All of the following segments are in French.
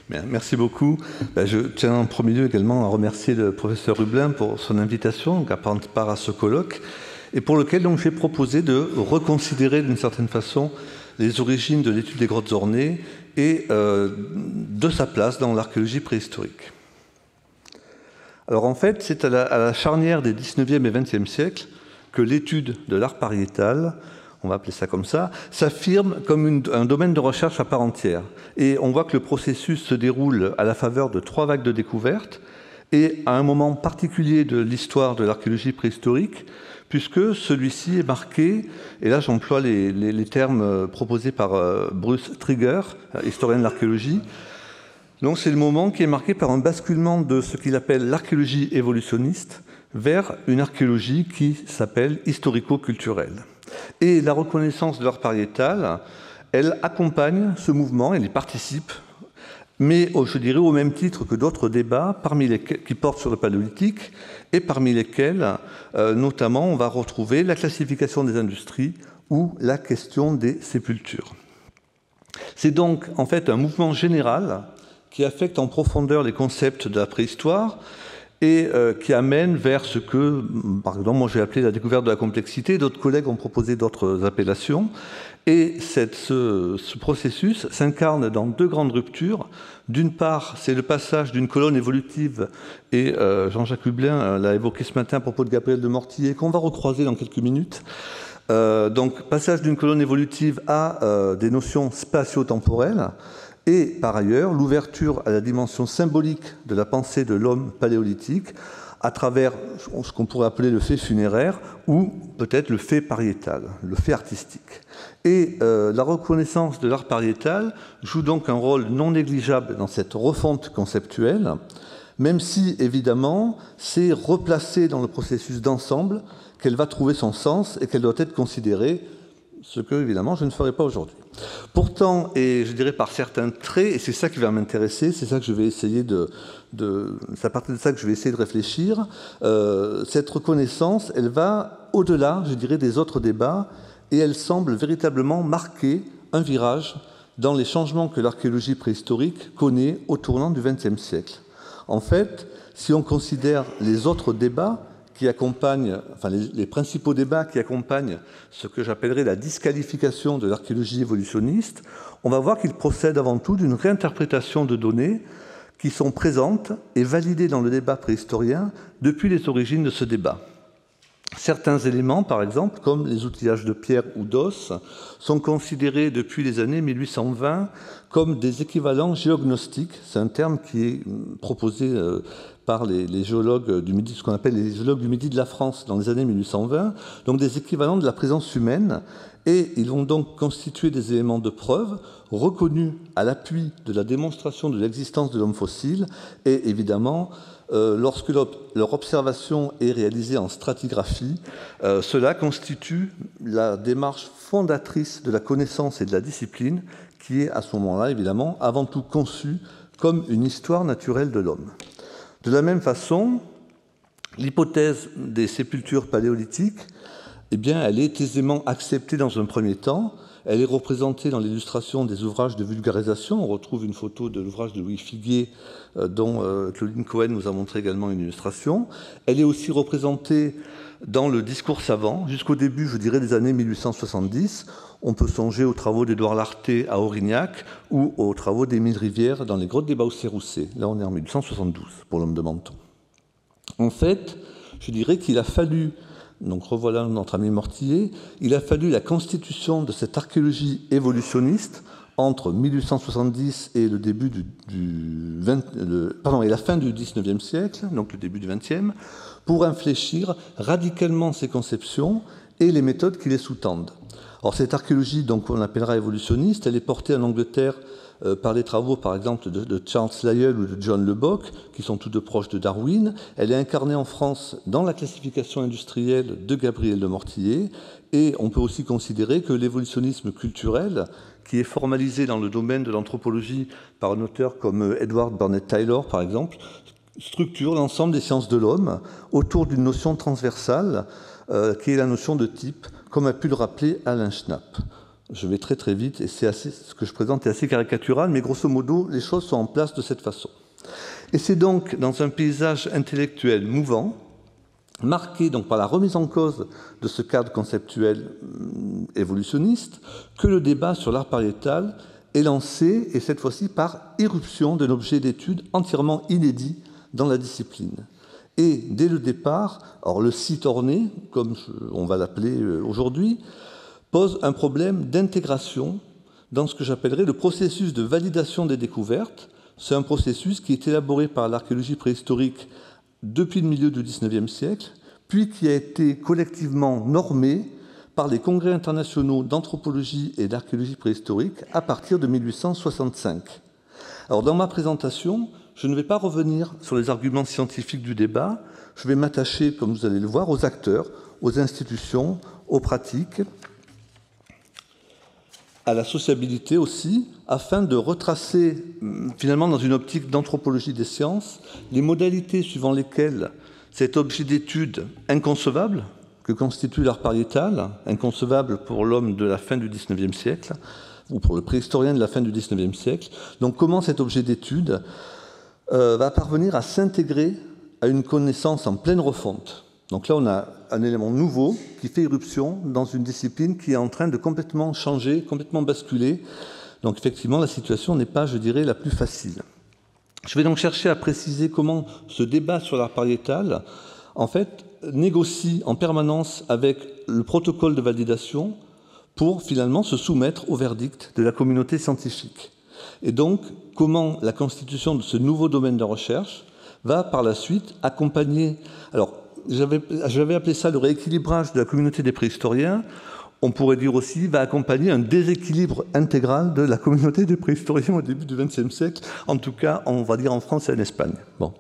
Bien, merci beaucoup. Je tiens en premier lieu également à remercier le professeur Hublin pour son invitation, à prendre part à ce colloque, et pour lequel j'ai proposé de reconsidérer d'une certaine façon les origines de l'étude des grottes ornées et de sa place dans l'archéologie préhistorique. Alors en fait, c'est à la charnière des 19e et 20e siècles que l'étude de l'art pariétal, on va appeler ça comme ça, s'affirme comme un domaine de recherche à part entière. Et on voit que le processus se déroule à la faveur de 3 vagues de découvertes et à un moment particulier de l'histoire de l'archéologie préhistorique, puisque celui-ci est marqué, et là j'emploie les termes proposés par Bruce Trigger, historien de l'archéologie. Donc c'est le moment qui est marqué par un basculement de ce qu'il appelle l'archéologie évolutionniste vers une archéologie qui s'appelle historico-culturelle. Et la reconnaissance de l'art pariétal, elle accompagne ce mouvement, elle y participe, mais je dirais au même titre que d'autres débats qui portent sur le paléolithique et parmi lesquels, notamment, on va retrouver la classification des industries ou la question des sépultures. C'est donc en fait un mouvement général qui affecte en profondeur les concepts de la préhistoire et qui amène vers ce que, par exemple, moi j'ai appelé la découverte de la complexité, d'autres collègues ont proposé d'autres appellations, et ce processus s'incarne dans 2 grandes ruptures. D'une part, c'est le passage d'une colonne évolutive, et Jean-Jacques Hublin l'a évoqué ce matin à propos de Gabriel de Mortillet, qu'on va recroiser dans quelques minutes. Donc, passage d'une colonne évolutive à des notions spatio-temporelles, et par ailleurs, l'ouverture à la dimension symbolique de la pensée de l'homme paléolithique à travers ce qu'on pourrait appeler le fait funéraire ou peut-être le fait pariétal, le fait artistique. Et la reconnaissance de l'art pariétal joue donc un rôle non négligeable dans cette refonte conceptuelle, même si, évidemment, c'est replacé dans le processus d'ensemble qu'elle va trouver son sens et qu'elle doit être considérée, ce que, évidemment, je ne ferai pas aujourd'hui. Pourtant, et je dirais par certains traits, et c'est ça qui va m'intéresser, c'est ça que je vais essayer c'est à partir de ça que je vais essayer de réfléchir, cette reconnaissance, elle va au-delà, je dirais, des autres débats, et elle semble véritablement marquer un virage dans les changements que l'archéologie préhistorique connaît au tournant du XXe siècle. En fait, si on considère les autres débats, qui accompagnent, enfin les principaux débats qui accompagnent ce que j'appellerais la disqualification de l'archéologie évolutionniste, on va voir qu'il procède avant tout d'une réinterprétation de données qui sont présentes et validées dans le débat préhistorien depuis les origines de ce débat. Certains éléments, par exemple, comme les outillages de pierre ou d'os, sont considérés depuis les années 1820 comme des équivalents géognostiques. C'est un terme qui est proposé par les géologues du Midi, ce qu'on appelle les géologues du Midi de la France dans les années 1820, donc des équivalents de la présence humaine, et ils vont donc constituer des éléments de preuve reconnus à l'appui de la démonstration de l'existence de l'homme fossile, et évidemment, lorsque leur observation est réalisée en stratigraphie, cela constitue la démarche fondatrice de la connaissance et de la discipline, qui est à ce moment-là, évidemment, avant tout conçue comme une histoire naturelle de l'homme. De la même façon, l'hypothèse des sépultures paléolithiques, eh bien, elle est aisément acceptée dans un premier temps. Elle est représentée dans l'illustration des ouvrages de vulgarisation. On retrouve une photo de l'ouvrage de Louis Figuier, dont Claudine Cohen nous a montré également une illustration. Elle est aussi représentée dans le discours savant, jusqu'au début, je dirais, des années 1870. On peut songer aux travaux d'Édouard Lartet à Aurignac ou aux travaux d'Émile Rivière dans les grottes des Baussais-Rousset. Là, on est en 1872 pour l'homme de Menton. En fait, je dirais qu'il a fallu, donc revoilà notre ami Mortillet, il a fallu la constitution de cette archéologie évolutionniste entre 1870 et le début et la fin du XIXe siècle, donc le début du XXe, pour infléchir radicalement ces conceptions et les méthodes qui les sous-tendent. Alors cette archéologie, donc on appellera évolutionniste, elle est portée en Angleterre par les travaux, par exemple, de Charles Lyell ou de John Lubbock, qui sont tous deux proches de Darwin. Elle est incarnée en France dans la classification industrielle de Gabriel de Mortillet, et on peut aussi considérer que l'évolutionnisme culturel, qui est formalisé dans le domaine de l'anthropologie par un auteur comme Edward Burnett Taylor, par exemple, structure l'ensemble des sciences de l'homme autour d'une notion transversale, qui est la notion de type, comme a pu le rappeler Alain Schnapp. Je vais très très vite et ce que je présente est assez caricatural, mais grosso modo, les choses sont en place de cette façon. Et c'est donc dans un paysage intellectuel mouvant, marqué donc par la remise en cause de ce cadre conceptuel évolutionniste, que le débat sur l'art pariétal est lancé, et cette fois-ci par irruption d'un objet d'étude entièrement inédit dans la discipline. Et dès le départ, alors le site orné, comme on va l'appeler aujourd'hui, pose un problème d'intégration dans ce que j'appellerais le processus de validation des découvertes. C'est un processus qui est élaboré par l'archéologie préhistorique depuis le milieu du XIXe siècle, puis qui a été collectivement normé par les congrès internationaux d'anthropologie et d'archéologie préhistorique à partir de 1865. Alors, dans ma présentation, je ne vais pas revenir sur les arguments scientifiques du débat, je vais m'attacher, comme vous allez le voir, aux acteurs, aux institutions, aux pratiques, à la sociabilité aussi, afin de retracer, finalement, dans une optique d'anthropologie des sciences, les modalités suivant lesquelles cet objet d'étude inconcevable, que constitue l'art pariétal, inconcevable pour l'homme de la fin du XIXe siècle, ou pour le préhistorien de la fin du XIXe siècle, donc comment cet objet d'étude va parvenir à s'intégrer à une connaissance en pleine refonte. Donc là, on a un élément nouveau qui fait irruption dans une discipline qui est en train de complètement changer, complètement basculer. Donc effectivement, la situation n'est pas, je dirais, la plus facile. Je vais donc chercher à préciser comment ce débat sur l'art pariétal, en fait, négocie en permanence avec le protocole de validation pour finalement se soumettre au verdict de la communauté scientifique. Et donc, comment la constitution de ce nouveau domaine de recherche va par la suite accompagner... Alors, j'avais appelé ça le rééquilibrage de la communauté des préhistoriens. On pourrait dire aussi va accompagner un déséquilibre intégral de la communauté des préhistoriens au début du XXe siècle. En tout cas, on va dire en France et en Espagne. Bon.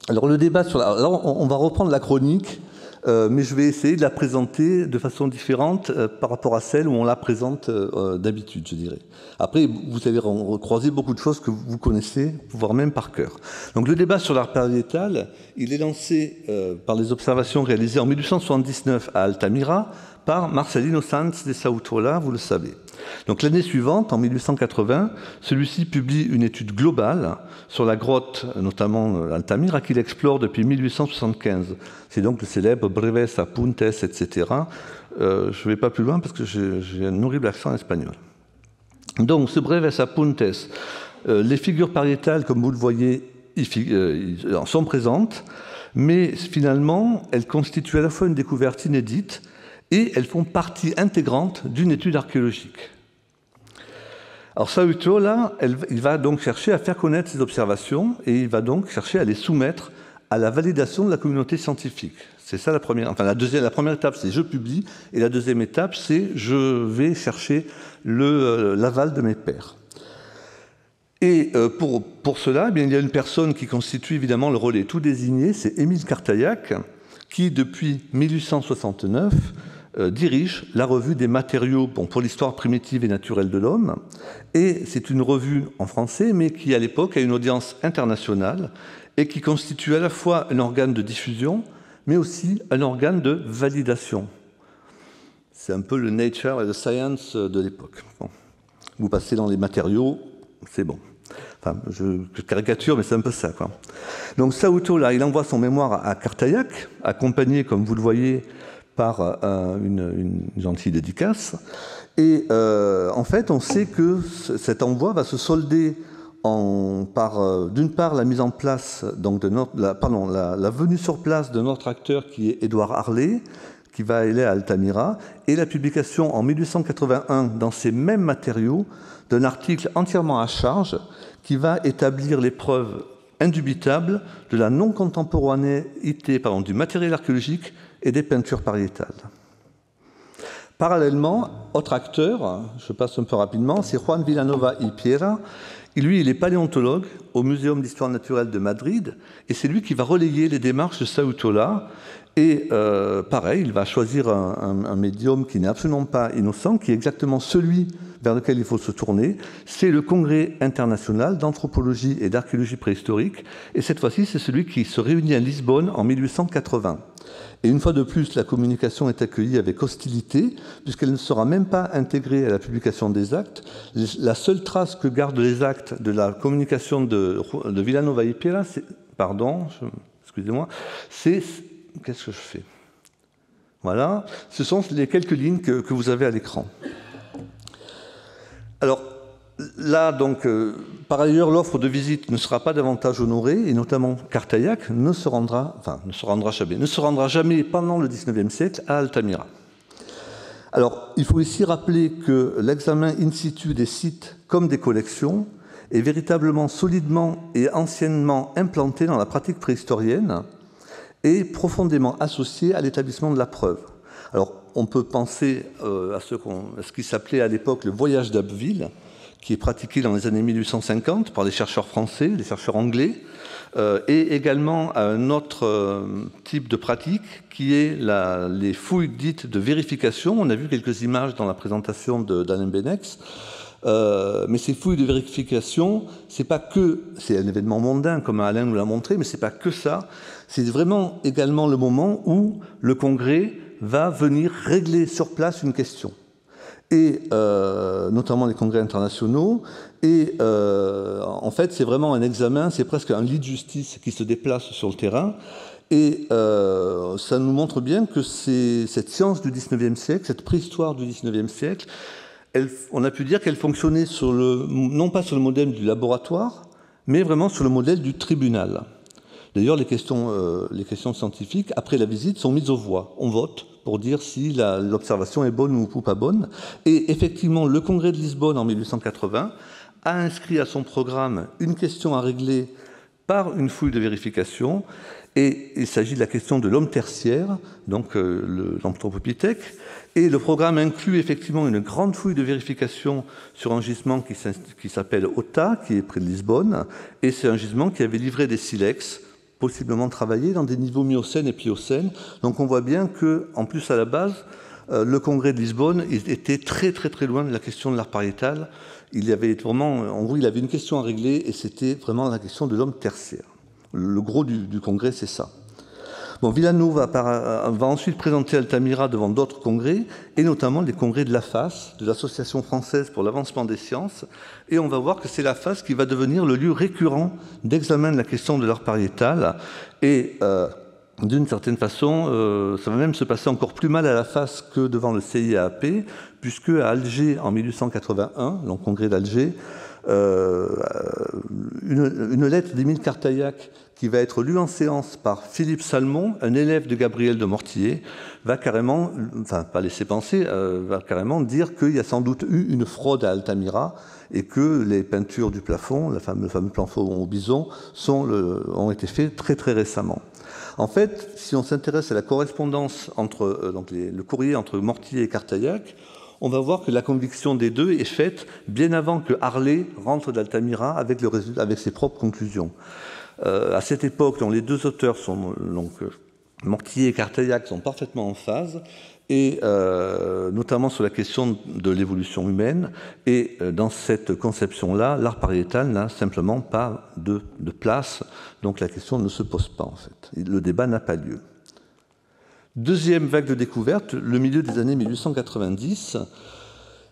Alors le débat sur alors on va reprendre la chronique, mais je vais essayer de la présenter de façon différente par rapport à celle où on la présente d'habitude, je dirais. Après, vous allez recroiser beaucoup de choses que vous connaissez, voire même par cœur. Donc le débat sur l'art pariétal, il est lancé par les observations réalisées en 1879 à Altamira par Marcelino Sanz de Sautola, vous le savez. Donc l'année suivante, en 1880, celui-ci publie une étude globale sur la grotte, notamment Altamira, qu'il explore depuis 1875. C'est donc le célèbre Breves Apuntes, etc. Je ne vais pas plus loin parce que j'ai un horrible accent espagnol. Donc ce Breves Apuntes, les figures pariétales, comme vous le voyez, sont présentes, mais finalement, elles constituent à la fois une découverte inédite et elles font partie intégrante d'une étude archéologique. Alors Sautola, là, il va donc chercher à faire connaître ses observations et il va donc chercher à les soumettre à la validation de la communauté scientifique. C'est ça la première, enfin la première étape, c'est je publie, et la deuxième étape, c'est je vais chercher l'aval de mes pairs. Et pour cela, eh bien, il y a une personne qui constitue évidemment le relais tout désigné, c'est Émile Cartaillac, qui depuis 1869 dirige la revue des matériaux pour l'histoire primitive et naturelle de l'homme. Et c'est une revue en français, mais qui à l'époque a une audience internationale et qui constitue à la fois un organe de diffusion, mais aussi un organe de validation. C'est un peu le nature et le science de l'époque. Bon. Vous passez dans les matériaux, c'est bon. Enfin, je caricature, mais c'est un peu ça, quoi. Donc Sautola, il envoie son mémoire à Cartaillac, accompagné, comme vous le voyez, par une gentille dédicace. Et en fait, on sait que cet envoi va se solder par, d'une part, la mise en place, donc la venue sur place de notre acteur qui est Édouard Harley, qui va aller à Altamira, et la publication en 1881 dans ces mêmes matériaux d'un article entièrement à charge qui va établir les preuves indubitables de la non-contemporanéité du matériel archéologique et des peintures pariétales. Parallèlement, autre acteur, je passe un peu rapidement, c'est Juan Vilanova y Piera. Lui, il est paléontologue au Muséum d'histoire naturelle de Madrid, et c'est lui qui va relayer les démarches de Sautola. Et pareil, il va choisir un médium qui n'est absolument pas innocent, qui est exactement celui vers lequel il faut se tourner, c'est le Congrès international d'anthropologie et d'archéologie préhistorique. Et cette fois-ci, c'est celui qui se réunit à Lisbonne en 1880. Et une fois de plus, la communication est accueillie avec hostilité, puisqu'elle ne sera même pas intégrée à la publication des actes. La seule trace que gardent les actes de la communication de Villanova y Pera, excusez-moi, c'est... Qu'est-ce que je fais? Voilà, ce sont les quelques lignes que vous avez à l'écran. Alors, là, donc, par ailleurs, l'offre de visite ne sera pas davantage honorée, et notamment Cartaillac ne se rendra jamais pendant le XIXe siècle à Altamira. Alors, il faut ici rappeler que l'examen in situ des sites comme des collections est véritablement solidement et anciennement implanté dans la pratique préhistorienne et profondément associé à l'établissement de la preuve. Alors, on peut penser à ce qui s'appelait à l'époque le voyage d'Abbeville, qui est pratiqué dans les années 1850 par les chercheurs français, les chercheurs anglais, et également à un autre type de pratique qui est les fouilles dites de vérification. On a vu quelques images dans la présentation d'Alain Benex. Mais ces fouilles de vérification, c'est un événement mondain, comme Alain nous l'a montré, mais c'est pas que ça. C'est vraiment également le moment où le Congrès va venir régler sur place une question. Et notamment les congrès internationaux. Et en fait, c'est vraiment un examen, c'est presque un lit de justice qui se déplace sur le terrain. Et ça nous montre bien que cette science du XIXe siècle, cette préhistoire du XIXe siècle, on a pu dire qu'elle fonctionnait non pas sur le modèle du laboratoire, mais vraiment sur le modèle du tribunal. D'ailleurs, les questions scientifiques, après la visite, sont mises aux voix. On vote pour dire si l'observation est bonne ou pas bonne. Et effectivement, le Congrès de Lisbonne, en 1880, a inscrit à son programme une question à régler par une fouille de vérification. Et il s'agit de la question de l'homme tertiaire, donc l'anthropopithèque. Et le programme inclut effectivement une grande fouille de vérification sur un gisement qui s'appelle Ota, qui est près de Lisbonne. Et c'est un gisement qui avait livré des silex, possiblement travaillés dans des niveaux Miocène et Pliocène. Donc on voit bien qu'en plus, à la base, le Congrès de Lisbonne était très très très loin de la question de l'art pariétal. Il y avait vraiment, en gros, il avait une question à régler, et c'était vraiment la question de l'homme tertiaire. Le gros du congrès, c'est ça. Bon, Villanova va ensuite présenter Altamira devant d'autres congrès, et notamment les congrès de l'AFAS, de l'Association française pour l'avancement des sciences, et on va voir que c'est l'AFAS qui va devenir le lieu récurrent d'examen de la question de l'art pariétal, et d'une certaine façon, ça va même se passer encore plus mal à l'AFAS que devant le CIAAP, puisque à Alger, en 1881, le congrès d'Alger, une lettre d'Émile Cartaillac qui va être lue en séance par Philippe Salmon, un élève de Gabriel de Mortillet, va carrément, enfin pas laisser penser, va carrément dire qu'il y a sans doute eu une fraude à Altamira et que les peintures du plafond, le fameux plafond au bison, ont été faites très très récemment. En fait, si on s'intéresse à la correspondance entre le courrier entre Mortillet et Cartaillac, on va voir que la conviction des deux est faite bien avant que Harlay rentre d'Altamira avec ses propres conclusions. À cette époque, les deux auteurs Mortillet et Cartaillac sont parfaitement en phase, et notamment sur la question de l'évolution humaine. Et dans cette conception-là, l'art pariétal n'a simplement pas de place, donc la question ne se pose pas en fait. Le débat n'a pas lieu. Deuxième vague de découverte, le milieu des années 1890.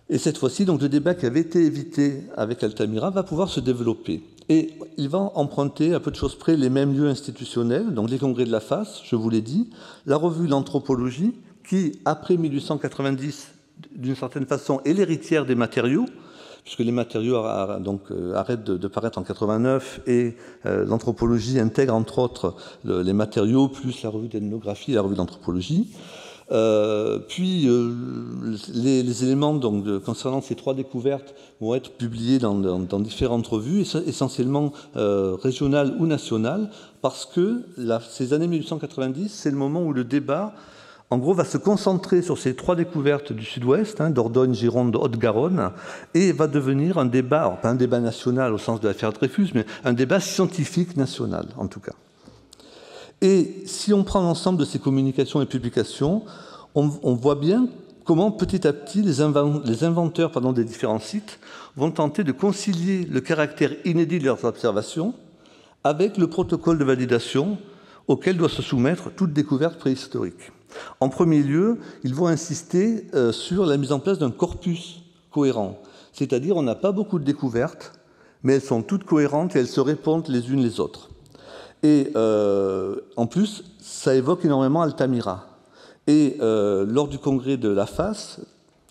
Et cette fois-ci, donc, le débat qui avait été évité avec Altamira va pouvoir se développer. Et il va emprunter, à peu de choses près, les mêmes lieux institutionnels, donc les congrès de la FAS, je vous l'ai dit, la revue d'anthropologie, qui, après 1890, d'une certaine façon, est l'héritière des matériaux, puisque les matériaux arrêtent de paraître en 89, et l'anthropologie intègre entre autres les matériaux, plus la revue d'ethnographie et la revue d'anthropologie. Puis les éléments concernant ces trois découvertes vont être publiés dans différentes revues, essentiellement régionales ou nationales, parce que ces années 1890, c'est le moment où le débat, en gros, va se concentrer sur ces trois découvertes du Sud-Ouest, Dordogne, Gironde, Haute-Garonne, et va devenir un débat, alors pas un débat national au sens de l'affaire Dreyfus, mais un débat scientifique national, en tout cas. Et si on prend l'ensemble de ces communications et publications, on voit bien comment petit à petit les inventeurs des différents sites vont tenter de concilier le caractère inédit de leurs observations avec le protocole de validation auquel doit se soumettre toute découverte préhistorique. En premier lieu, ils vont insister sur la mise en place d'un corpus cohérent, c'est-à-dire on n'a pas beaucoup de découvertes, mais elles sont toutes cohérentes et elles se répondent les unes les autres. Et en plus, ça évoque énormément Altamira. Et lors du congrès de la FAS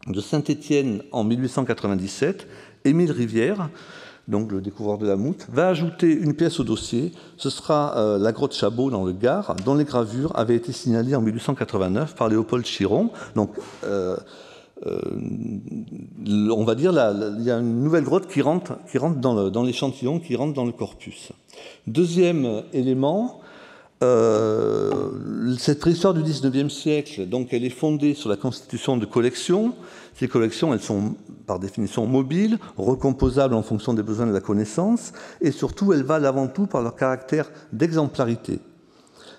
de Saint-Étienne en 1897, Émile Rivière, donc le découvreur de la Moute, va ajouter une pièce au dossier. Ce sera la grotte Chabot dans le Gard, dont les gravures avaient été signalées en 1889 par Léopold Chiron. Donc, on va dire, il y a une nouvelle grotte qui rentre dans l'échantillon, qui rentre dans le corpus. Deuxième élément, cette préhistoire du XIXe siècle, donc, elle est fondée sur la constitution de collections. Ces collections, elles sont par définition mobiles, recomposables en fonction des besoins de la connaissance, et surtout, elles valent avant tout par leur caractère d'exemplarité.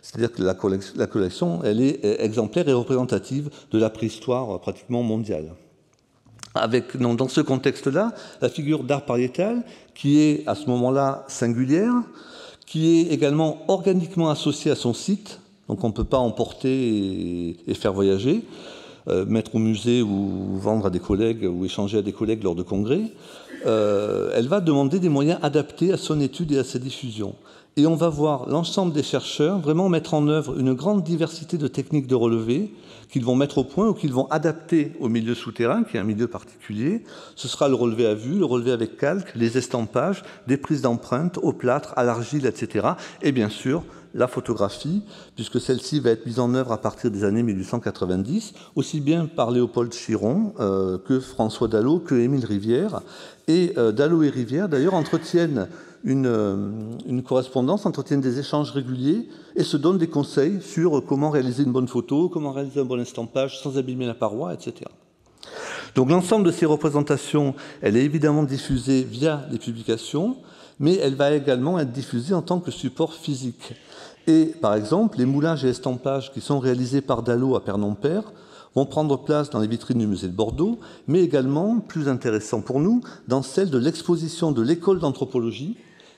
C'est-à-dire que la collection, elle est exemplaire et représentative de la préhistoire pratiquement mondiale. Dans ce contexte-là, la figure d'art pariétal, qui est à ce moment-là singulière, qui est également organiquement associée à son site, donc on ne peut pas emporter et faire voyager, mettre au musée ou vendre à des collègues ou échanger à des collègues lors de congrès, elle va demander des moyens adaptés à son étude et à sa diffusion. Et on va voir l'ensemble des chercheurs vraiment mettre en œuvre une grande diversité de techniques de relevé qu'ils vont mettre au point ou qu'ils vont adapter au milieu souterrain, qui est un milieu particulier. Ce sera le relevé à vue, le relevé avec calque, les estampages, des prises d'empreintes au plâtre, à l'argile, etc. Et bien sûr, la photographie, puisque celle-ci va être mise en œuvre à partir des années 1890, aussi bien par Léopold Chiron que François Dallot, que Émile Rivière. Et Dallot et Rivière, d'ailleurs, entretiennent une correspondance, entretiennent des échanges réguliers et se donnent des conseils sur comment réaliser une bonne photo, comment réaliser un bon estampage sans abîmer la paroi, etc. Donc l'ensemble de ces représentations, elle est évidemment diffusée via les publications, mais elle va également être diffusée en tant que support physique. Et par exemple, les moulages et estampages qui sont réalisés par Dallot à Pernon-Père vont prendre place dans les vitrines du musée de Bordeaux, mais également, plus intéressant pour nous, dans celle de l'exposition de l'école d'anthropologie,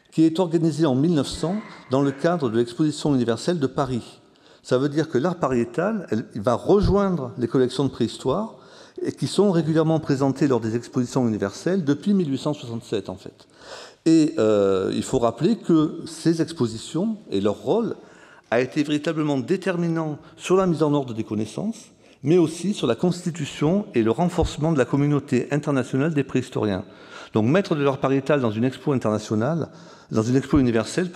qui est organisée en 1900 dans le cadre de l'exposition universelle de Paris. Ça veut dire que l'art pariétal il va rejoindre les collections de préhistoire et qui sont régulièrement présentées lors des expositions universelles depuis 1867 en fait. Et il faut rappeler que ces expositions et leur rôle a été véritablement déterminant sur la mise en ordre des connaissances, mais aussi sur la constitution et le renforcement de la communauté internationale des préhistoriens. Donc mettre de l'art pariétal dans une expo internationale, dans une expo universelle,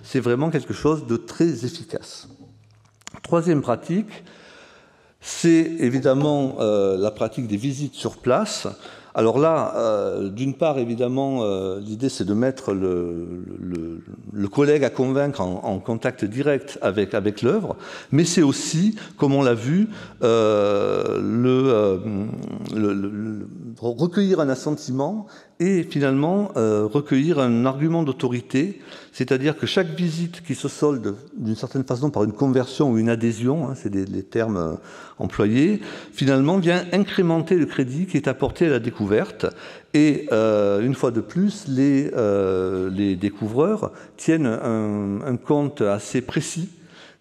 c'est vraiment quelque chose de très efficace. Troisième pratique, c'est évidemment la pratique des visites sur place. Alors là, d'une part, évidemment, l'idée c'est de mettre le collègue à convaincre en contact direct avec l'œuvre, mais c'est aussi, comme on l'a vu, recueillir un assentiment et finalement recueillir un argument d'autorité, c'est-à-dire que chaque visite qui se solde d'une certaine façon par une conversion ou une adhésion, c'est les termes employés, finalement vient incrémenter le crédit qui est apporté à la découverte. Et une fois de plus, les découvreurs tiennent un compte assez précis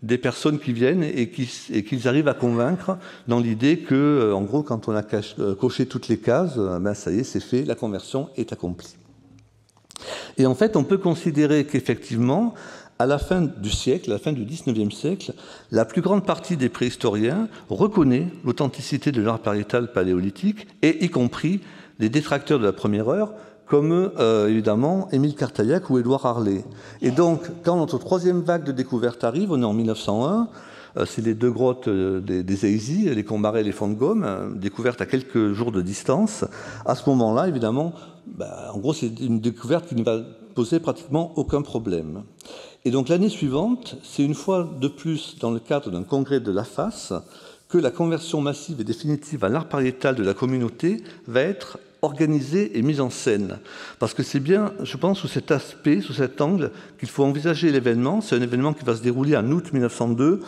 des personnes qui viennent et qu'ils arrivent à convaincre dans l'idée que, en gros, quand on a coché toutes les cases, ça y est, c'est fait, la conversion est accomplie. Et en fait, on peut considérer qu'effectivement, à la fin du siècle, à la fin du XIXe siècle, la plus grande partie des préhistoriens reconnaît l'authenticité de l'art pariétal paléolithique, et y compris les détracteurs de la première heure, comme évidemment Émile Cartaillac ou Édouard Harlay. Et donc, quand notre troisième vague de découvertes arrive, on est en 1901, c'est les deux grottes des Aisy, les Combarets et les Fonds de Gomme, découvertes à quelques jours de distance. À ce moment-là, évidemment, en gros, c'est une découverte qui ne va poser pratiquement aucun problème. Et donc l'année suivante, c'est une fois de plus dans le cadre d'un congrès de la FAS que la conversion massive et définitive à l'art pariétal de la communauté va être organisée et mise en scène. Parce que c'est bien, je pense, sous cet aspect, sous cet angle, qu'il faut envisager l'événement. C'est un événement qui va se dérouler en août 1902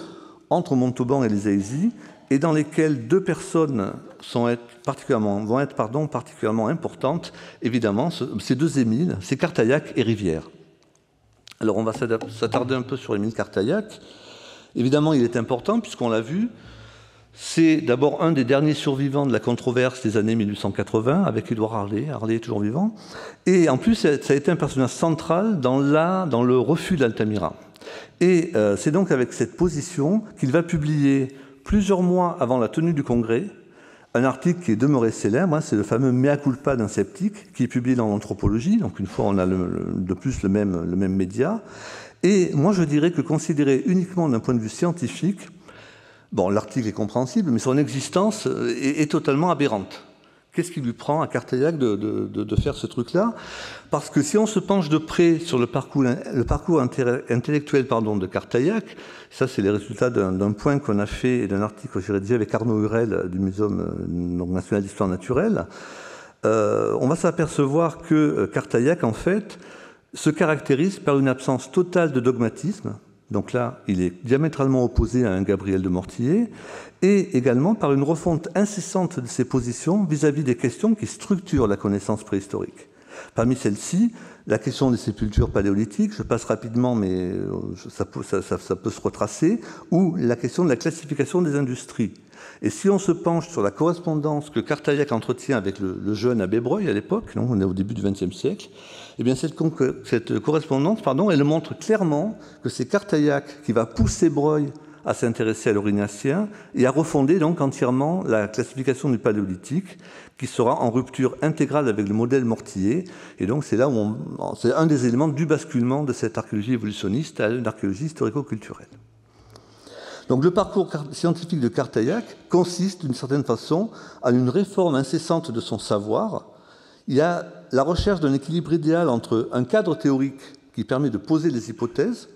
entre Montauban et les Aisy, et dans lesquels deux personnes vont être particulièrement importantes. Évidemment, ces deux Émile, c'est Cartaillac et Rivière. Alors on va s'attarder un peu sur Émile Cartaillac. Évidemment, il est important puisqu'on l'a vu, c'est d'abord un des derniers survivants de la controverse des années 1880 avec Édouard Harlay. Harlay est toujours vivant. Et en plus, ça a été un personnage central dans le refus d'Altamira. Et c'est donc avec cette position qu'il va publier, plusieurs mois avant la tenue du congrès, un article qui est demeuré célèbre, c'est le fameux Mea culpa d'un sceptique, qui est publié dans l'Anthropologie. Donc une fois, on a de plus le même média. Et moi, je dirais que considéré uniquement d'un point de vue scientifique, bon, l'article est compréhensible, mais son existence est totalement aberrante. Qu'est-ce qui lui prend à Cartaillac de faire ce truc-là? Parce que si on se penche de près sur le parcours intellectuel de Cartaillac, ça c'est les résultats d'un point qu'on a fait et d'un article que j'ai rédigé avec Arnaud Hurel du Muséum national d'histoire naturelle, on va s'apercevoir que Cartaillac, en fait, se caractérise par une absence totale de dogmatisme. Donc là, il est diamétralement opposé à un Gabriel de Mortillet, et également par une refonte incessante de ses positions vis-à-vis des questions qui structurent la connaissance préhistorique. Parmi celles-ci, la question des sépultures paléolithiques, je passe rapidement, mais ça peut se retracer, ou la question de la classification des industries. Et si on se penche sur la correspondance que Cartaillac entretient avec le jeune abbé Breuil à l'époque, on est au début du XXe siècle, eh bien cette correspondance, elle montre clairement que c'est Cartaillac qui va pousser Breuil à s'intéresser à l'Aurignacien et à refonder donc entièrement la classification du Paléolithique, qui sera en rupture intégrale avec le modèle Mortillet. Et donc c'est là où c'est un des éléments du basculement de cette archéologie évolutionniste à une archéologie historico-culturelle. Donc le parcours scientifique de Cartaillac consiste d'une certaine façon à une réforme incessante de son savoir. Il y a la recherche d'un équilibre idéal entre un cadre théorique qui permet de poser les hypothèses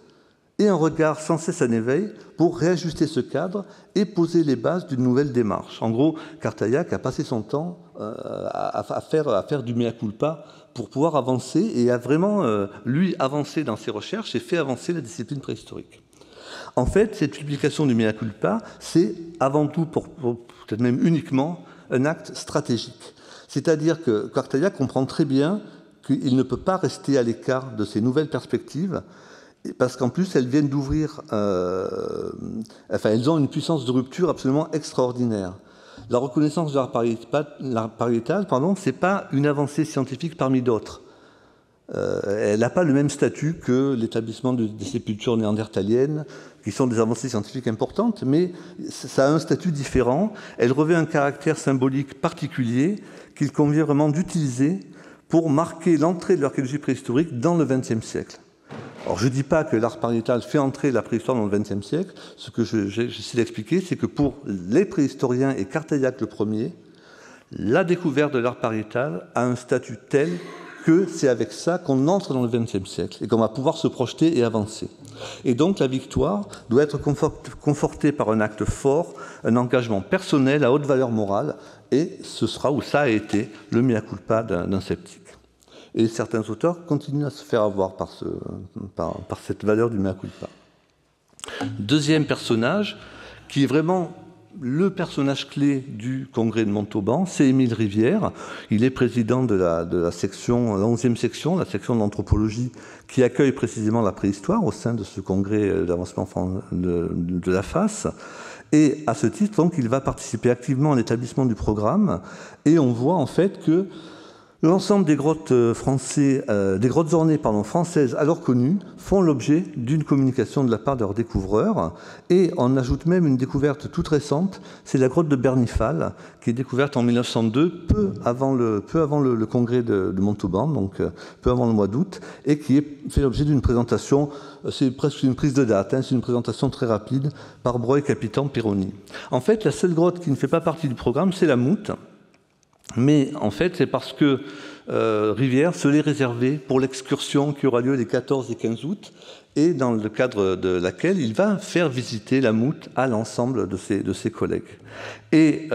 et un regard sans cesse en éveil pour réajuster ce cadre et poser les bases d'une nouvelle démarche. En gros, Cartaillac a passé son temps à faire du mea culpa pour pouvoir avancer et a vraiment, lui, avancé dans ses recherches et fait avancer la discipline préhistorique. En fait, cette publication du mea culpa, c'est avant tout, peut-être même uniquement, un acte stratégique. C'est-à-dire que Cartaillac comprend très bien qu'il ne peut pas rester à l'écart de ces nouvelles perspectives, parce qu'en plus, elles viennent d'ouvrir... elles ont une puissance de rupture absolument extraordinaire. La reconnaissance de l'art pariétal, ce n'est pas une avancée scientifique parmi d'autres. Elle n'a pas le même statut que l'établissement des sépultures néandertaliennes, qui sont des avancées scientifiques importantes, mais ça a un statut différent. Elle revêt un caractère symbolique particulier qu'il convient vraiment d'utiliser pour marquer l'entrée de l'archéologie préhistorique dans le XXe siècle. Alors, je ne dis pas que l'art pariétal fait entrer la préhistoire dans le XXe siècle. Ce que j'essaie d'expliquer, c'est que pour les préhistoriens et Cartaillac le premier, la découverte de l'art pariétal a un statut tel que c'est avec ça qu'on entre dans le XXe siècle et qu'on va pouvoir se projeter et avancer. Et donc la victoire doit être confortée par un acte fort, un engagement personnel à haute valeur morale, et ce sera, ou ça a été, le mea culpa d'un sceptique. Et certains auteurs continuent à se faire avoir par cette valeur du mea culpa. Deuxième personnage, qui est vraiment le personnage clé du congrès de Montauban, c'est Émile Rivière. Il est président de la section, la 11e section, la section d'anthropologie, qui accueille précisément la préhistoire au sein de ce congrès d'avancement de la FAS. Et à ce titre, donc, il va participer activement à l'établissement du programme. Et on voit en fait que l'ensemble des grottes ornées françaises alors connues font l'objet d'une communication de la part de leurs découvreurs. Et on ajoute même une découverte toute récente, c'est la grotte de Bernifal, qui est découverte en 1902, peu avant le congrès de Montauban, donc peu avant le mois d'août, et qui fait l'objet d'une présentation, c'est presque une prise de date, c'est une présentation très rapide par Breuil, Capitan, Pironi. En fait, la seule grotte qui ne fait pas partie du programme, c'est la Moute. Mais en fait, c'est parce que Rivière se l'est réservé pour l'excursion qui aura lieu les 14 et 15 août, et dans le cadre de laquelle il va faire visiter la Moute à l'ensemble de ses collègues. Et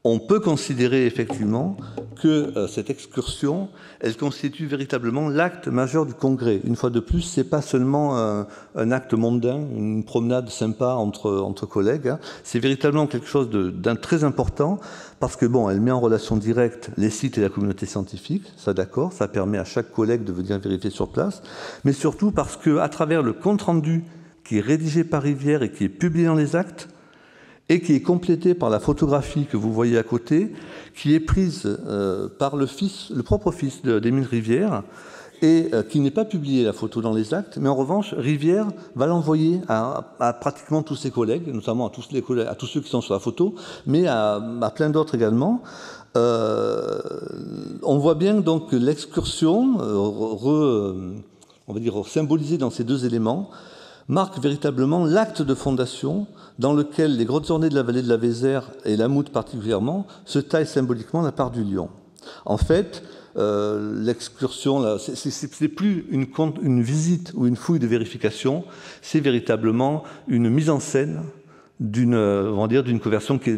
on peut considérer effectivement que cette excursion, elle constitue véritablement l'acte majeur du congrès. Une fois de plus, ce n'est pas seulement un acte mondain, une promenade sympa entre collègues, hein. C'est véritablement quelque chose d'un très important, parce que, bon, elle met en relation directe les sites et la communauté scientifique, ça d'accord, ça permet à chaque collègue de venir vérifier sur place, mais surtout parce qu'à travers le compte-rendu qui est rédigé par Rivière et qui est publié dans les actes, et qui est complété par la photographie que vous voyez à côté, qui est prise par le propre fils d'Émile Rivière, et qui n'est pas publiée, la photo, dans les actes, mais en revanche, Rivière va l'envoyer à pratiquement tous ses collègues, notamment à tous ceux qui sont sur la photo, mais à plein d'autres également. On voit bien donc que l'excursion, on va dire symbolisée dans ces deux éléments, marque véritablement l'acte de fondation dans lequel les grottes ornées de la vallée de la Vézère, et la Moute particulièrement, se taillent symboliquement la part du lion. En fait, l'excursion, c'est plus une visite ou une fouille de vérification, c'est véritablement une mise en scène d'une conversion qui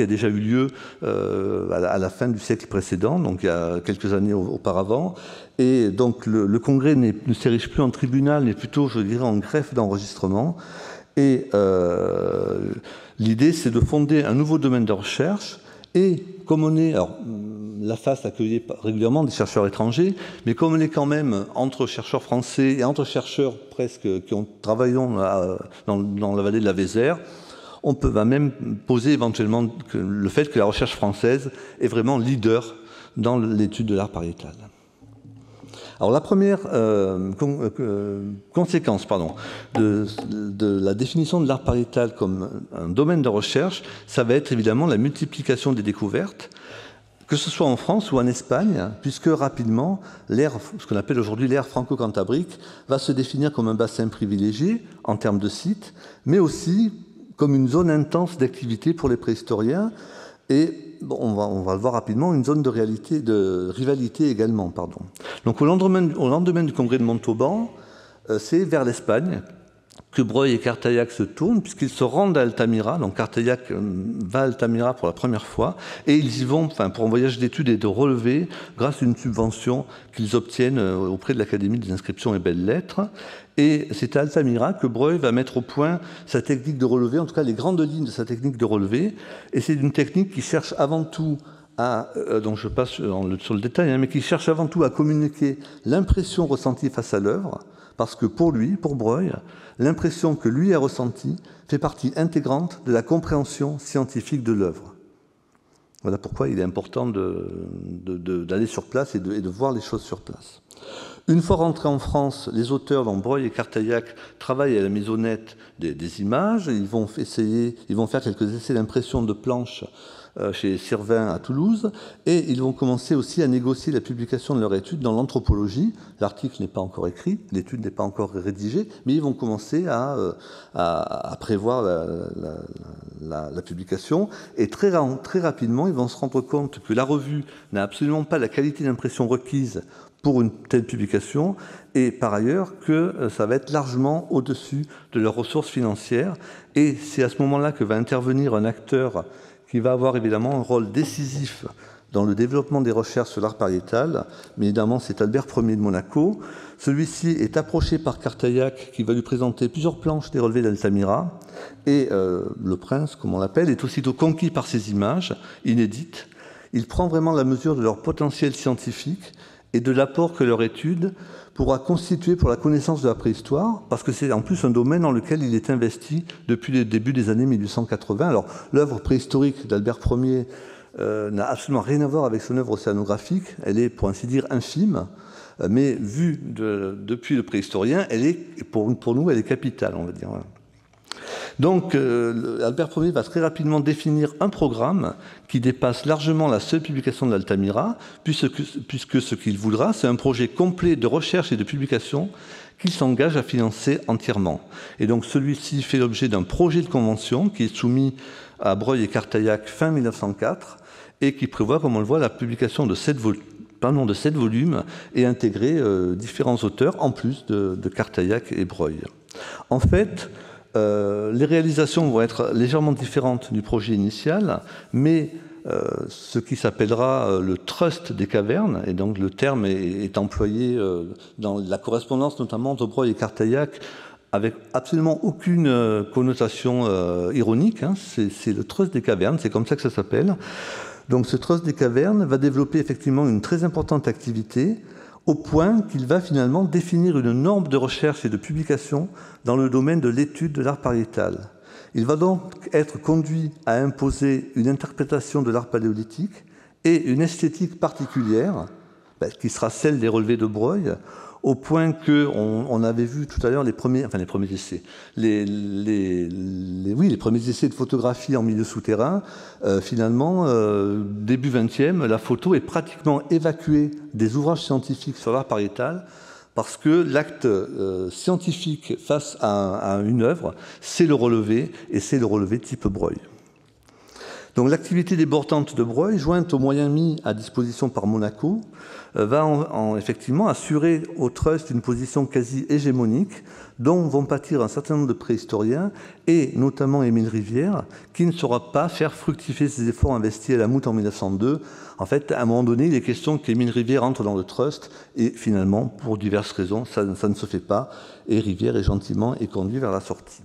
a déjà eu lieu à la fin du siècle précédent, donc il y a quelques années auparavant. Et donc le congrès ne s'érige plus en tribunal, mais plutôt, je dirais, en greffe d'enregistrement. Et l'idée, c'est de fonder un nouveau domaine de recherche. Et comme on est, alors la FAS accueillait régulièrement des chercheurs étrangers, mais comme on est quand même entre chercheurs français et entre chercheurs presque qui ont travaillé dans la vallée de la Vézère, va même poser éventuellement le fait que la recherche française est vraiment leader dans l'étude de l'art pariétal. Alors la première conséquence de la définition de l'art pariétal comme un domaine de recherche, ça va être évidemment la multiplication des découvertes, que ce soit en France ou en Espagne, puisque rapidement, ce qu'on appelle aujourd'hui l'ère franco-cantabrique, va se définir comme un bassin privilégié en termes de sites, mais aussi comme une zone intense d'activité pour les préhistoriens, et bon, on va le voir rapidement, une zone de rivalité également. Donc au lendemain du congrès de Montauban, c'est vers l'Espagne que Breuil et Cartaillac se tournent, puisqu'ils se rendent à Altamira. Donc Cartaillac va à Altamira pour la première fois, et ils y vont pour un voyage d'études et de relevé, grâce à une subvention qu'ils obtiennent auprès de l'Académie des inscriptions et belles-lettres. Et c'est à Altamira que Breuil va mettre au point sa technique de relevé, en tout cas les grandes lignes de sa technique de relevé. Et c'est une technique qui cherche avant tout donc je passe sur le détail, mais qui cherche avant tout à communiquer l'impression ressentie face à l'œuvre, parce que pour Breuil, l'impression que lui a ressentie fait partie intégrante de la compréhension scientifique de l'œuvre. Voilà pourquoi il est important d'aller sur place et de voir les choses sur place. Une fois rentrés en France, les auteurs, dont Breuil et Cartaillac, travaillent à la maisonnette des images. Ils vont faire quelques essais d'impression de planches chez Sirvin à Toulouse, et ils vont commencer aussi à négocier la publication de leur étude dans l'anthropologie. L'article n'est pas encore écrit, l'étude n'est pas encore rédigée, mais ils vont commencer à prévoir la publication, et très rapidement, ils vont se rendre compte que la revue n'a absolument pas la qualité d'impression requise pour une telle publication, et par ailleurs que ça va être largement au-dessus de leurs ressources financières. Et c'est à ce moment-là que va intervenir un acteur qui va avoir évidemment un rôle décisif dans le développement des recherches sur l'art pariétal, mais évidemment c'est Albert Ier de Monaco. Celui-ci est approché par Cartaillac, qui va lui présenter plusieurs planches des relevés d'Altamira, et le prince, comme on l'appelle, est aussitôt conquis par ces images inédites. Il prend vraiment la mesure de leur potentiel scientifique et de l'apport que leur étude pourra constituer pour la connaissance de la préhistoire, parce que c'est en plus un domaine dans lequel il est investi depuis le début des années 1880. Alors, l'œuvre préhistorique d'Albert Ier n'a absolument rien à voir avec son œuvre océanographique. Elle est, pour ainsi dire, infime, mais vue depuis le préhistorien, elle est, pour nous, elle est capitale, on va dire. Donc, Albert Ier va très rapidement définir un programme qui dépasse largement la seule publication de l'Altamira, puisque ce qu'il voudra, c'est un projet complet de recherche et de publication qu'il s'engage à financer entièrement. Et donc, celui-ci fait l'objet d'un projet de convention qui est soumis à Breuil et Cartaillac fin 1904 et qui prévoit, comme on le voit, la publication de 7 volumes et intégrer différents auteurs, en plus de Cartaillac et Breuil. En fait, Les réalisations vont être légèrement différentes du projet initial, mais ce qui s'appellera le trust des cavernes, et donc le terme est employé dans la correspondance notamment entre Broglie et Cartaillac, avec absolument aucune connotation ironique, hein. C'est le trust des cavernes, c'est comme ça que ça s'appelle. Donc ce trust des cavernes va développer effectivement une très importante activité, au point qu'il va finalement définir une norme de recherche et de publication dans le domaine de l'étude de l'art pariétal. Il va donc être conduit à imposer une interprétation de l'art paléolithique et une esthétique particulière, qui sera celle des relevés de Broglie, au point qu'on avait vu tout à l'heure les premiers essais, les premiers essais de photographie en milieu souterrain. Finalement, début 20e, la photo est pratiquement évacuée des ouvrages scientifiques sur l'art pariétal, parce que l'acte scientifique face à une œuvre, c'est le relevé, et c'est le relevé type Broglie. Donc l'activité débordante de Broglie, jointe aux moyens mis à disposition par Monaco, va effectivement assurer au trust une position quasi hégémonique dont vont pâtir un certain nombre de préhistoriens, et notamment Émile Rivière, qui ne saura pas faire fructifier ses efforts investis à la Moute en 1902. En fait, à un moment donné, il est question qu'Émile Rivière entre dans le trust, et finalement, pour diverses raisons, ça ne se fait pas, et Rivière est gentiment conduit vers la sortie.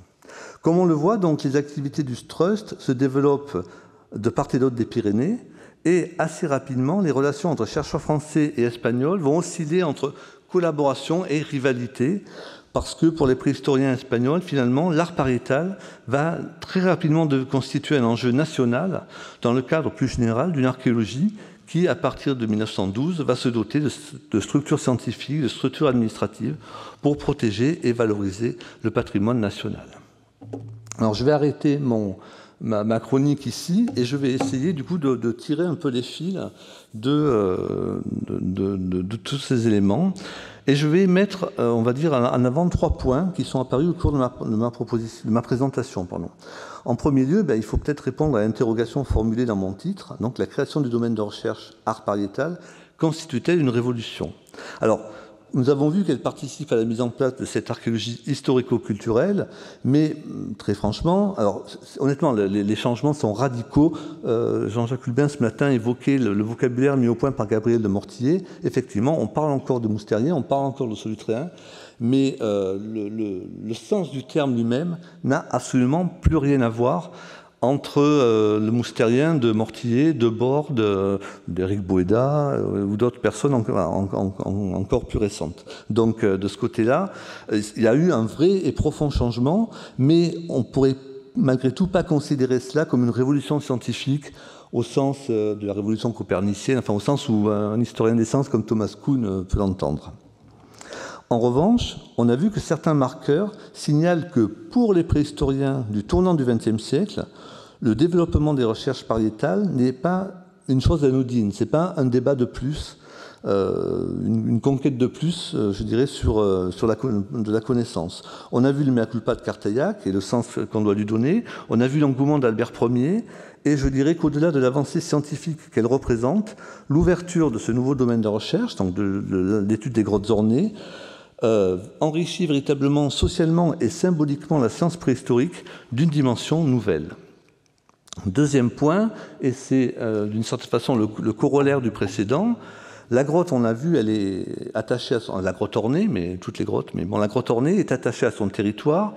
Comme on le voit, donc, les activités du trust se développent de part et d'autre des Pyrénées, et assez rapidement, les relations entre chercheurs français et espagnols vont osciller entre collaboration et rivalité, parce que pour les préhistoriens espagnols, finalement, l'art pariétal va très rapidement constituer un enjeu national dans le cadre plus général d'une archéologie qui, à partir de 1912, va se doter de structures scientifiques, de structures administratives pour protéger et valoriser le patrimoine national. Alors, je vais arrêter ma chronique ici, et je vais essayer du coup de tirer un peu les fils de tous ces éléments, et je vais mettre, on va dire, en avant 3 points qui sont apparus au cours de ma présentation. En premier lieu, il faut peut-être répondre à l'interrogation formulée dans mon titre. Donc, la création du domaine de recherche art pariétal constitue-t-elle une révolution? Alors, nous avons vu qu'elle participe à la mise en place de cette archéologie historico-culturelle, mais très franchement, alors honnêtement, les changements sont radicaux. Jean-Jacques Lubin, ce matin, évoquait le vocabulaire mis au point par Gabriel de Mortillet. Effectivement, on parle encore de moustérien, on parle encore de solutréen, mais le sens du terme lui-même n'a absolument plus rien à voir entre le moustérien de Mortillet, de Borde, d'Éric Boéda ou d'autres personnes encore plus récentes. Donc, de ce côté-là, il y a eu un vrai et profond changement, mais on pourrait malgré tout pas considérer cela comme une révolution scientifique au sens de la révolution copernicienne, enfin au sens où un historien des sciences comme Thomas Kuhn peut l'entendre. En revanche, on a vu que certains marqueurs signalent que pour les préhistoriens du tournant du XXe siècle, le développement des recherches pariétales n'est pas une chose anodine, ce n'est pas un débat de plus, une conquête de plus, je dirais, de la connaissance. On a vu le mea culpa de Cartaillac et le sens qu'on doit lui donner, on a vu l'engouement d'Albert Ier, et je dirais qu'au-delà de l'avancée scientifique qu'elle représente, l'ouverture de ce nouveau domaine de recherche, donc de l'étude des grottes ornées, enrichit véritablement socialement et symboliquement la science préhistorique d'une dimension nouvelle. Deuxième point, et c'est d'une certaine façon le corollaire du précédent, la grotte, on l'a vu, elle est attachée à la grotte ornée, mais toutes les grottes, mais bon, la grotte ornée est attachée à son territoire,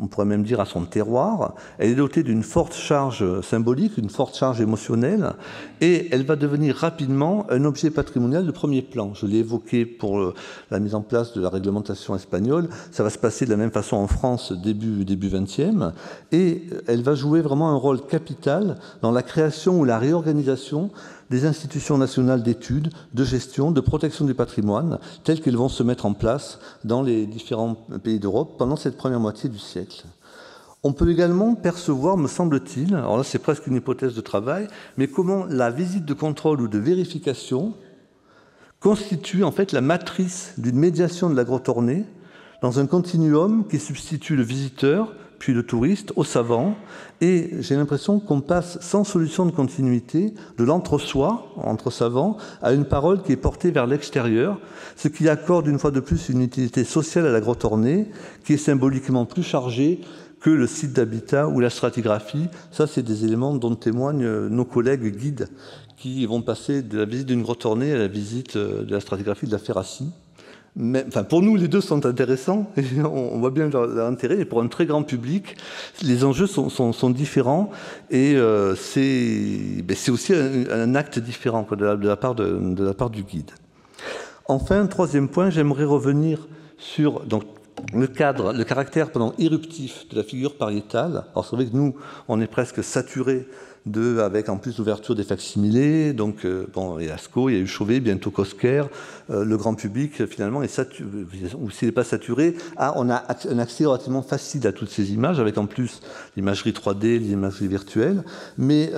on pourrait même dire à son terroir. Elle est dotée d'une forte charge symbolique, une forte charge émotionnelle, et elle va devenir rapidement un objet patrimonial de premier plan. Je l'ai évoqué pour la mise en place de la réglementation espagnole. Ça va se passer de la même façon en France début 20e, et elle va jouer vraiment un rôle capital dans la création ou la réorganisation des institutions nationales d'études, de gestion, de protection du patrimoine, telles qu'elles vont se mettre en place dans les différents pays d'Europe pendant cette première moitié du siècle. On peut également percevoir, me semble-t-il, alors là c'est presque une hypothèse de travail, mais comment la visite de contrôle ou de vérification constitue en fait la matrice d'une médiation de la grotte ornée dans un continuum qui substitue le visiteur, puis le touriste, au savant, et j'ai l'impression qu'on passe sans solution de continuité de l'entre-soi, entre savants, à une parole qui est portée vers l'extérieur, ce qui accorde une fois de plus une utilité sociale à la grotte ornée, qui est symboliquement plus chargée que le site d'habitat ou la stratigraphie. Ça, c'est des éléments dont témoignent nos collègues guides qui vont passer de la visite d'une grotte ornée à la visite de la stratigraphie de la Ferracie. Mais, enfin, pour nous, les deux sont intéressants, et on voit bien leur intérêt, et pour un très grand public, les enjeux sont différents, et c'est aussi un acte différent quoi, de la part du guide. Enfin, troisième point, j'aimerais revenir sur donc, le caractère éruptif de la figure pariétale. Alors c'est vrai que nous, on est presque saturés avec en plus l'ouverture des facsimilés, donc bon, il y a Lascaux, il y a eu Chauvet, bientôt Cosquer, le grand public finalement est saturé, ou s'il n'est pas saturé, on a un accès relativement facile à toutes ces images, avec en plus l'imagerie 3D, l'imagerie virtuelle, mais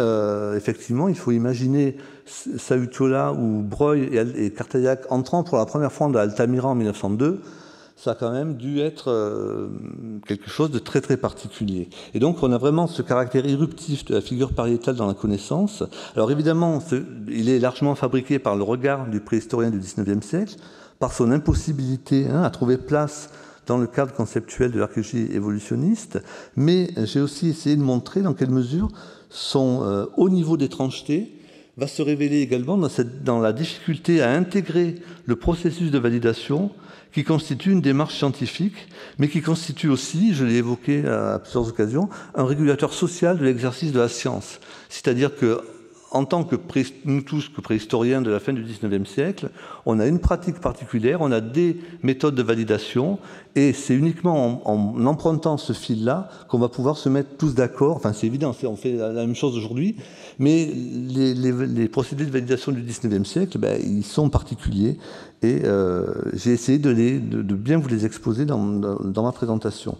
effectivement, il faut imaginer Sautiola ou Breuil et Cartaillac entrant pour la première fois dans Altamira en 1902, ça a quand même dû être quelque chose de très très particulier. Et donc on a vraiment ce caractère éruptif de la figure pariétale dans la connaissance. Alors évidemment, il est largement fabriqué par le regard du préhistorien du XIXe siècle, par son impossibilité à trouver place dans le cadre conceptuel de l'archéologie évolutionniste, mais j'ai aussi essayé de montrer dans quelle mesure son haut niveau d'étrangeté va se révéler également dans la difficulté à intégrer le processus de validation qui constitue une démarche scientifique, mais qui constitue aussi, je l'ai évoqué à plusieurs occasions, un régulateur social de l'exercice de la science. C'est-à-dire que, en tant que nous tous, que préhistoriens de la fin du XIXe siècle, on a une pratique particulière, on a des méthodes de validation, et c'est uniquement en empruntant ce fil-là qu'on va pouvoir se mettre tous d'accord. Enfin, c'est évident, on fait la même chose aujourd'hui, mais les procédés de validation du XIXe siècle, ils sont particuliers, et j'ai essayé de bien vous les exposer dans ma présentation.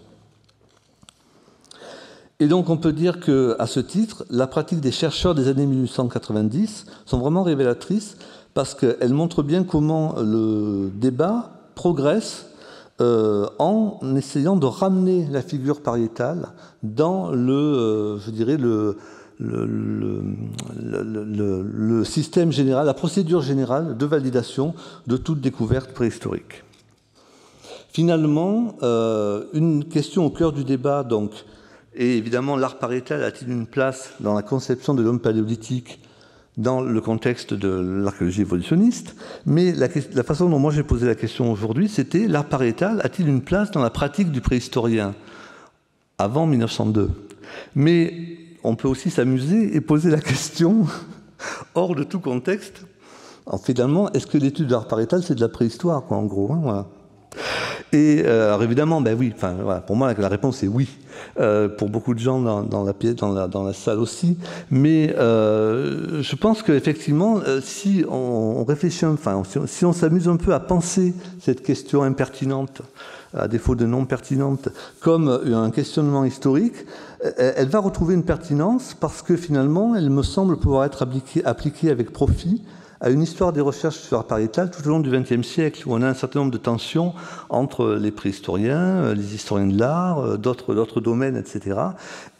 Et donc on peut dire qu'à ce titre, la pratique des chercheurs des années 1890 sont vraiment révélatrices parce qu'elles montrent bien comment le débat progresse en essayant de ramener la figure pariétale dans le système général, la procédure générale de validation de toute découverte préhistorique. Finalement, une question au cœur du débat, donc, et évidemment, l'art pariétal a-t-il une place dans la conception de l'homme paléolithique dans le contexte de l'archéologie évolutionniste? Mais la façon dont moi j'ai posé la question aujourd'hui, c'était l'art pariétal a-t-il une place dans la pratique du préhistorien avant 1902? Mais on peut aussi s'amuser et poser la question, hors de tout contexte, finalement, est-ce que l'étude de l'art pariétal, c'est de la préhistoire, quoi, en gros, voilà. Et alors évidemment, oui, voilà, pour moi la réponse est oui, pour beaucoup de gens dans la salle aussi, mais je pense qu'effectivement, si on réfléchit, si on s'amuse un peu à penser cette question impertinente, à défaut de non pertinente, comme un questionnement historique, elle va retrouver une pertinence parce que finalement, elle me semble pouvoir être appliquée avec profit à une histoire des recherches sur l'art pariétal tout au long du XXe siècle, où on a un certain nombre de tensions entre les préhistoriens, les historiens de l'art, d'autres domaines, etc.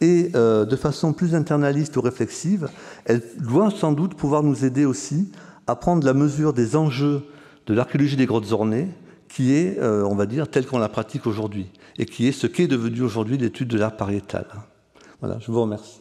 Et de façon plus internaliste ou réflexive, elle doit sans doute pouvoir nous aider aussi à prendre la mesure des enjeux de l'archéologie des grottes ornées, qui est, on va dire, telle qu'on la pratique aujourd'hui, et qui est ce qu'est devenu aujourd'hui l'étude de l'art pariétal. Voilà, je vous remercie.